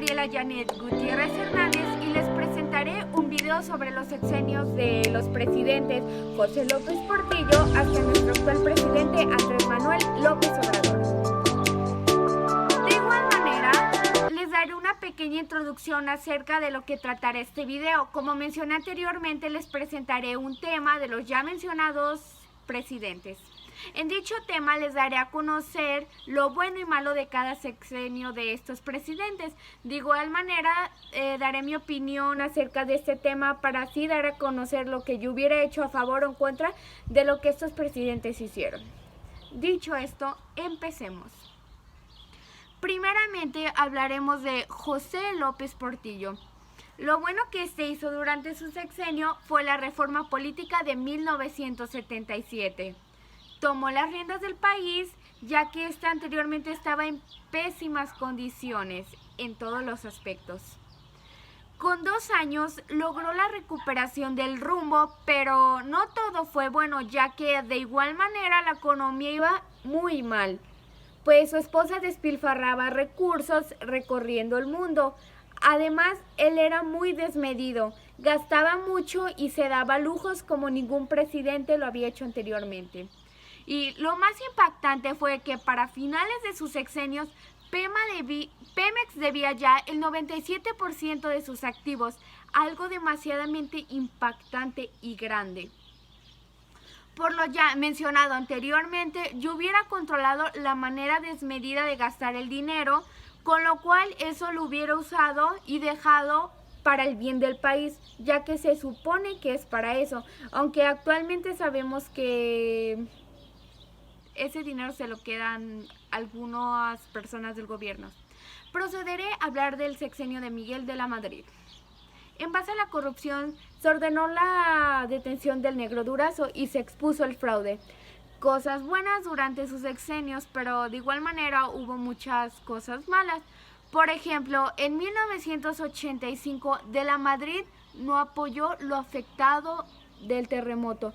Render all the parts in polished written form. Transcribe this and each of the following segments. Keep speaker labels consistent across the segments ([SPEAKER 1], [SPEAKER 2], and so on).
[SPEAKER 1] Mariela Janet Gutiérrez Hernández y les presentaré un video sobre los sexenios de los presidentes José López Portillo hasta nuestro actual presidente Andrés Manuel López Obrador. De igual manera, les daré una pequeña introducción acerca de lo que tratará este video. Como mencioné anteriormente, les presentaré un tema de los ya mencionados presidentes. En dicho tema les daré a conocer lo bueno y malo de cada sexenio de estos presidentes. De igual manera, daré mi opinión acerca de este tema para así dar a conocer lo que yo hubiera hecho a favor o en contra de lo que estos presidentes hicieron. Dicho esto, empecemos. Primeramente hablaremos de José López Portillo. Lo bueno que este hizo durante su sexenio fue la reforma política de 1977. Tomó las riendas del país, ya que ésta anteriormente estaba en pésimas condiciones en todos los aspectos. Con 2 años logró la recuperación del rumbo, pero no todo fue bueno, ya que de igual manera la economía iba muy mal, pues su esposa despilfarraba recursos recorriendo el mundo. Además, él era muy desmedido, gastaba mucho y se daba lujos como ningún presidente lo había hecho anteriormente. Y lo más impactante fue que para finales de sus sexenios, Pemex debía ya el 97% de sus activos, algo demasiadamente impactante y grande. Por lo ya mencionado anteriormente, yo hubiera controlado la manera desmedida de gastar el dinero, con lo cual eso lo hubiera usado y dejado para el bien del país, ya que se supone que es para eso, aunque actualmente sabemos que ese dinero se lo quedan algunas personas del gobierno. Procederé a hablar del sexenio de Miguel de la Madrid. En base a la corrupción, se ordenó la detención del Negro Durazo y se expuso el fraude. Cosas buenas durante sus sexenios, pero de igual manera hubo muchas cosas malas. Por ejemplo, en 1985 de la Madrid no apoyó lo afectado del terremoto,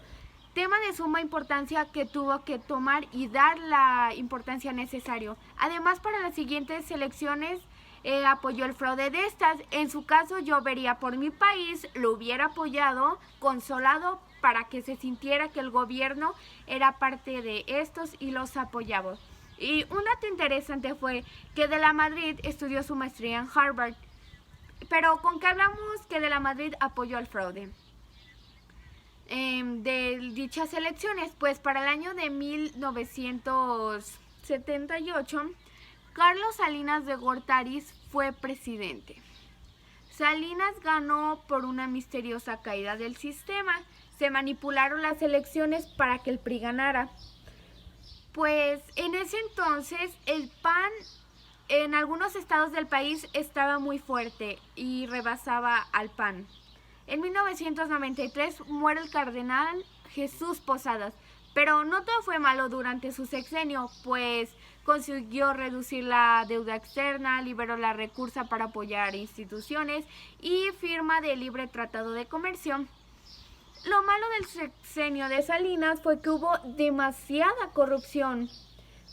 [SPEAKER 1] tema de suma importancia que tuvo que tomar y dar la importancia necesaria. Además, para las siguientes elecciones apoyó el fraude de estas. En su caso, yo vería por mi país, lo hubiera apoyado, consolado, para que se sintiera que el gobierno era parte de estos y los apoyaba. Y un dato interesante fue que de la Madrid estudió su maestría en Harvard. Pero ¿con qué hablamos que de la Madrid apoyó el fraude de dichas elecciones? Pues para el año de 1978, Carlos Salinas de Gortari fue presidente. Salinas ganó por una misteriosa caída del sistema. Se manipularon las elecciones para que el PRI ganara. Pues en ese entonces el PAN en algunos estados del país estaba muy fuerte y rebasaba al PAN. En 1993 muere el cardenal Jesús Posadas, pero no todo fue malo durante su sexenio, pues consiguió reducir la deuda externa, liberó la recursos para apoyar instituciones y firma de libre tratado de comercio. Lo malo del sexenio de Salinas fue que hubo demasiada corrupción,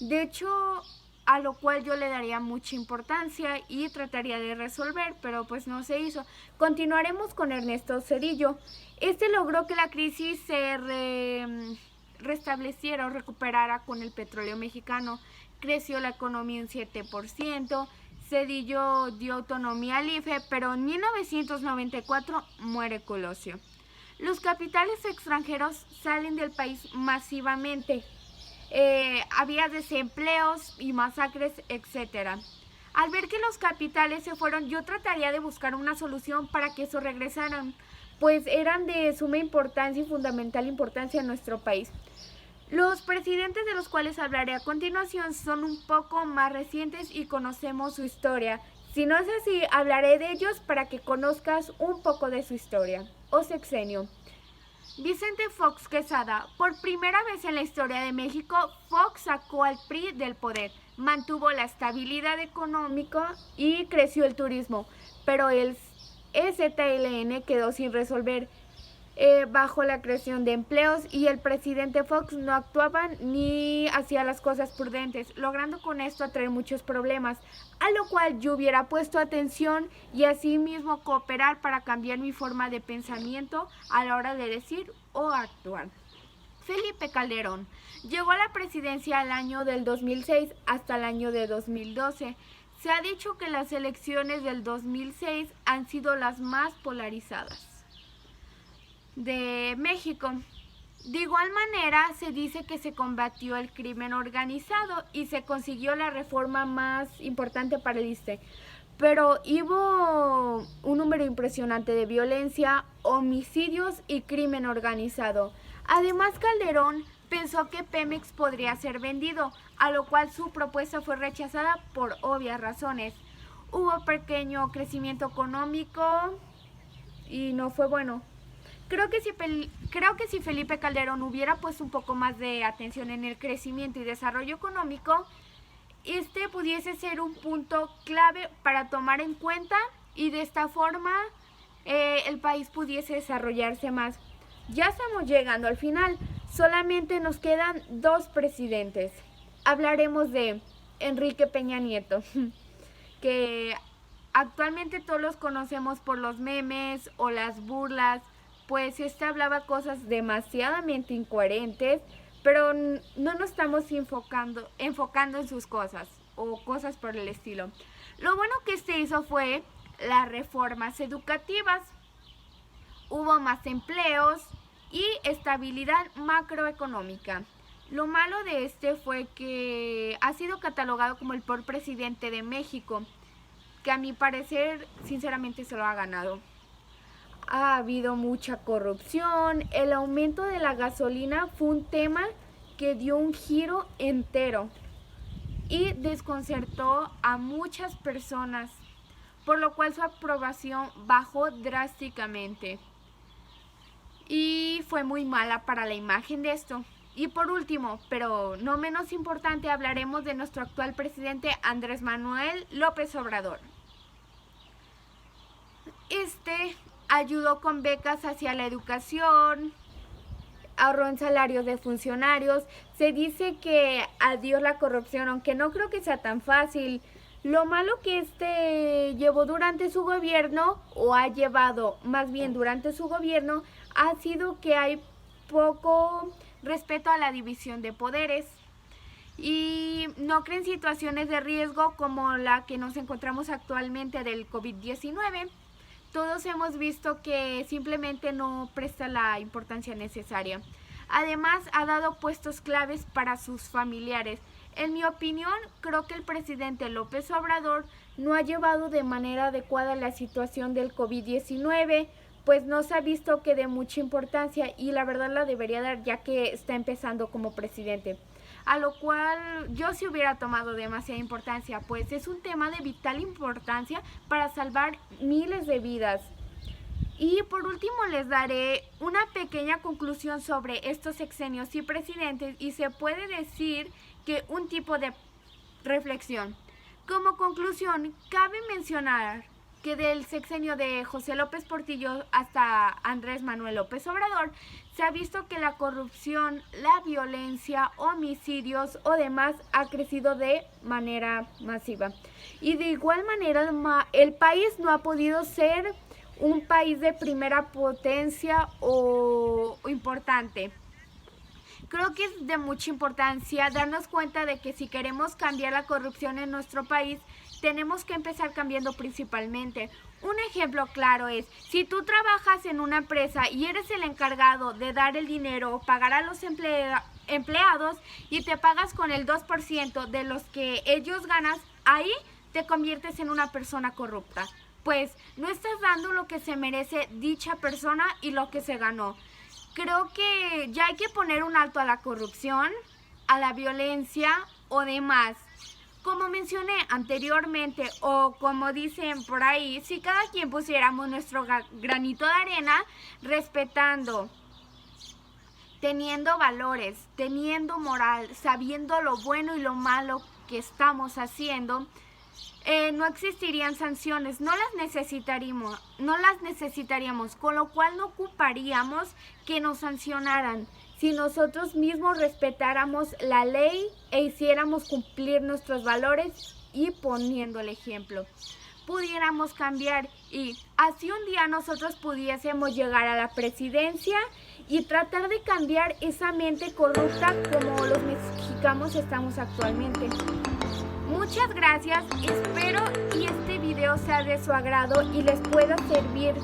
[SPEAKER 1] de hecho, a lo cual yo le daría mucha importancia y trataría de resolver, pero pues no se hizo. Continuaremos con Ernesto Zedillo. Este logró que la crisis se restableciera o recuperara con el petróleo mexicano. Creció la economía un 7%, Zedillo dio autonomía al IFE, pero en 1994 muere Colosio. Los capitales extranjeros salen del país masivamente. Había desempleos y masacres, etc. Al ver que los capitales se fueron, yo trataría de buscar una solución para que eso regresaran, pues eran de suma importancia y fundamental importancia en nuestro país. Los presidentes de los cuales hablaré a continuación son un poco más recientes y conocemos su historia. Si no es así, hablaré de ellos para que conozcas un poco de su historia o sexenio. Vicente Fox Quesada. Por primera vez en la historia de México, Fox sacó al PRI del poder, mantuvo la estabilidad económica y creció el turismo, pero el EZLN quedó sin resolver. bajo la creación de empleos, y el presidente Fox no actuaba ni hacía las cosas prudentes, logrando con esto atraer muchos problemas, a lo cual yo hubiera puesto atención y asimismo cooperar para cambiar mi forma de pensamiento a la hora de decir o actuar. Felipe Calderón llegó a la presidencia al año del 2006 hasta el año de 2012. Se ha dicho que las elecciones del 2006 han sido las más polarizadas de México. De igual manera, se dice que se combatió el crimen organizado y se consiguió la reforma más importante para el ISSSTE. Pero hubo un número impresionante de violencia, homicidios y crimen organizado. Además, Calderón pensó que Pemex podría ser vendido, a lo cual su propuesta fue rechazada por obvias razones. Hubo pequeño crecimiento económico y no fue bueno. Creo que si Felipe Calderón hubiera puesto un poco más de atención en el crecimiento y desarrollo económico, este pudiese ser un punto clave para tomar en cuenta, y de esta forma el país pudiese desarrollarse más. Ya estamos llegando al final, solamente nos quedan 2 presidentes. Hablaremos de Enrique Peña Nieto, que actualmente todos los conocemos por los memes o las burlas, pues hablaba cosas demasiadamente incoherentes, pero no nos estamos enfocando en sus cosas o cosas por el estilo. Lo bueno que hizo fue las reformas educativas. Hubo más empleos y estabilidad macroeconómica. Lo malo de fue que ha sido catalogado como el peor presidente de México, que a mi parecer sinceramente se lo ha ganado. Ha habido mucha corrupción, el aumento de la gasolina fue un tema que dio un giro entero y desconcertó a muchas personas, por lo cual su aprobación bajó drásticamente y fue muy mala para la imagen de esto. Y por último, pero no menos importante, hablaremos de nuestro actual presidente Andrés Manuel López Obrador. Ayudó con becas hacia la educación, ahorró en salarios de funcionarios. Se dice que adiós la corrupción, aunque no creo que sea tan fácil. Lo malo que llevó durante su gobierno, o ha llevado más bien durante su gobierno, ha sido que hay poco respeto a la división de poderes y no creen situaciones de riesgo como la que nos encontramos actualmente del COVID-19. Todos hemos visto que simplemente no presta la importancia necesaria. Además, ha dado puestos claves para sus familiares. En mi opinión, creo que el presidente López Obrador no ha llevado de manera adecuada la situación del COVID-19, pues no se ha visto que de mucha importancia, y la verdad la debería dar ya que está empezando como presidente. A lo cual yo sí hubiera tomado demasiada importancia, pues es un tema de vital importancia para salvar miles de vidas. Y por último les daré una pequeña conclusión sobre estos sexenios y presidentes, y se puede decir que un tipo de reflexión. Como conclusión, cabe mencionar que del sexenio de José López Portillo hasta Andrés Manuel López Obrador, se ha visto que la corrupción, la violencia, homicidios o demás ha crecido de manera masiva. Y de igual manera el país no ha podido ser un país de primera potencia o importante. Creo que es de mucha importancia darnos cuenta de que si queremos cambiar la corrupción en nuestro país, tenemos que empezar cambiando principalmente. Un ejemplo claro es, si tú trabajas en una empresa y eres el encargado de dar el dinero o pagar a los empleados y te pagas con el 2% de los que ellos ganan, ahí te conviertes en una persona corrupta. Pues no estás dando lo que se merece dicha persona y lo que se ganó. Creo que ya hay que poner un alto a la corrupción, a la violencia o demás. Como mencioné anteriormente, o como dicen por ahí, si cada quien pusiéramos nuestro granito de arena, respetando, teniendo valores, teniendo moral, sabiendo lo bueno y lo malo que estamos haciendo, no existirían sanciones, no las necesitaríamos, con lo cual no ocuparíamos que nos sancionaran si nosotros mismos respetáramos la ley e hiciéramos cumplir nuestros valores y poniendo el ejemplo. Pudiéramos cambiar y así un día nosotros pudiésemos llegar a la presidencia y tratar de cambiar esa mente corrupta como los mexicanos estamos actualmente. Muchas gracias, espero y este video sea de su agrado y les pueda servir